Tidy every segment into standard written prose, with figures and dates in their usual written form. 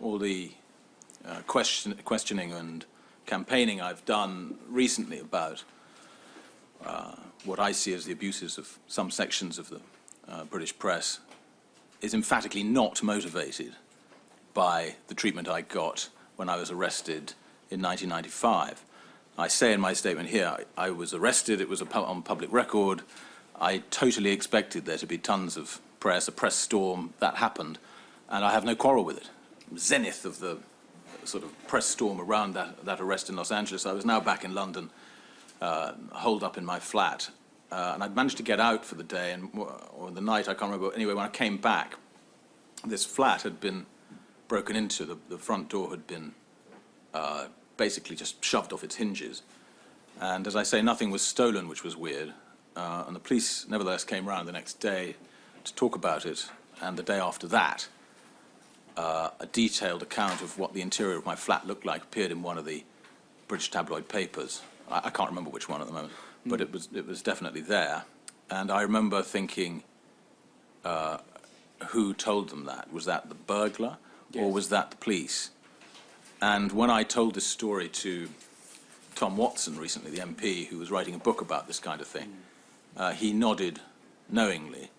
all the questioning and campaigning I've done recently about what I see as the abuses of some sections of the British press is emphatically not motivated by the treatment I got when I was arrested in 1995. I say in my statement here, I was arrested, it was on public record. I totally expected there to be tons of press, a press storm. That happened, and I have no quarrel with it. Zenith of the sort of press storm around that arrest in Los Angeles. I was now back in London, holed up in my flat, and I'd managed to get out for the day, or the night, I can't remember. Anyway, when I came back, this flat had been broken into. The front door had been basically just shoved off its hinges. And as I say, nothing was stolen, which was weird. And the police nevertheless came round the next day to talk about it. And the day after that, a detailed account of what the interior of my flat looked like appeared in one of the British tabloid papers. I can't remember which one at the moment, but it was definitely there. And I remember thinking, who told them that? Was that the burglar, yes, or was that the police? And when I told this story to Tom Watson recently, the MP, who was writing a book about this kind of thing, he nodded knowingly,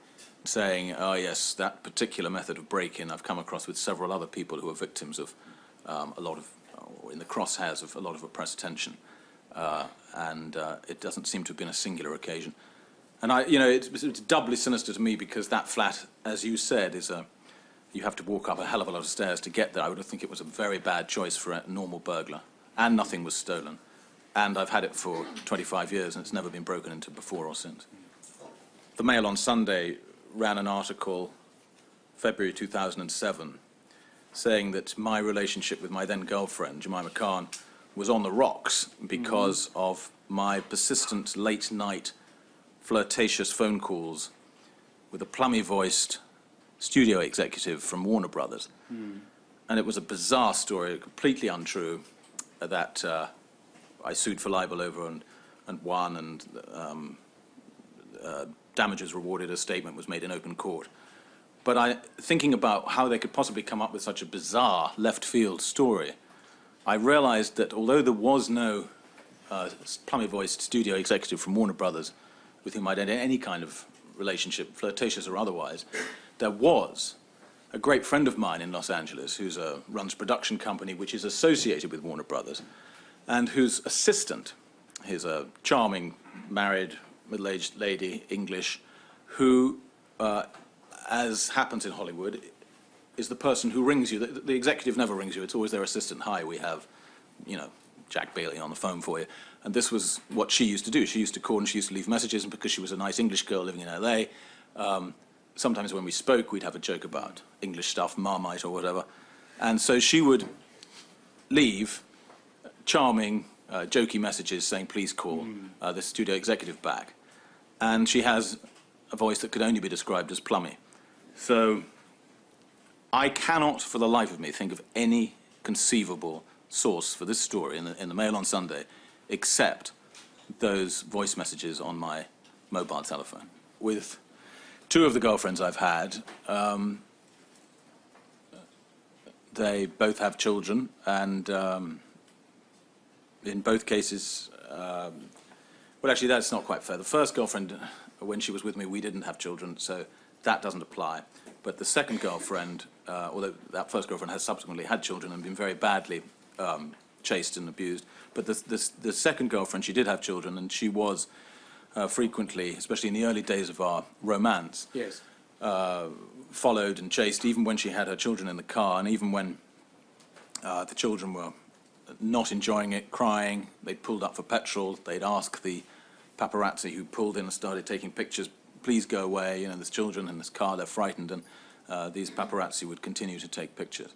saying, oh yes, that particular method of break-in I've come across with several other people who are victims of a lot of, or in the crosshairs of a lot of press attention. And it doesn't seem to have been a singular occasion. And it's doubly sinister to me because that flat, as you said, is you have to walk up a hell of a lot of stairs to get there. I would think it was a very bad choice for a normal burglar. And nothing was stolen. And I've had it for 25 years, and it's never been broken into before or since. The Mail on Sunday ran an article, February 2007, saying that my relationship with my then-girlfriend, Jemima Khan, was on the rocks because of my persistent late-night flirtatious phone calls with a plummy-voiced studio executive from Warner Brothers. And it was a bizarre story, completely untrue, that I sued for libel over and won, and damages rewarded. A statement was made in open court. But thinking about how they could possibly come up with such a bizarre left-field story, I realized that although there was no plummy-voiced studio executive from Warner Brothers with whom I'd had any kind of relationship, flirtatious or otherwise, there was a great friend of mine in Los Angeles who runs a production company which is associated with Warner Brothers, and whose assistant is a charming, married, middle-aged lady, English, who, as happens in Hollywood, is the person who rings you. The executive never rings you. It's always their assistant. Hi, we have, Jack Bailey on the phone for you. And this was what she used to do. She used to call and she used to leave messages, and because she was a nice English girl living in LA, sometimes when we spoke, we'd have a joke about English stuff, Marmite or whatever. And so she would leave charming, jokey messages saying, please call the studio executive back. And she has a voice that could only be described as plummy. So I cannot, for the life of me, think of any conceivable source for this story in the Mail on Sunday except those voice messages on my mobile telephone. With two of the girlfriends I've had, they both have children, and in both cases, well, actually, that's not quite fair. The first girlfriend, when she was with me, we didn't have children, so that doesn't apply. But the second girlfriend, although that first girlfriend has subsequently had children and been very badly chased and abused, but the second girlfriend, she did have children, and she was frequently, especially in the early days of our romance, yes, followed and chased, even when she had her children in the car, and even when the children were not enjoying it, crying. They'd pulled up for petrol. They'd ask the paparazzi who pulled in and started taking pictures, please go away, there's children in this car, they're frightened, and these paparazzi would continue to take pictures.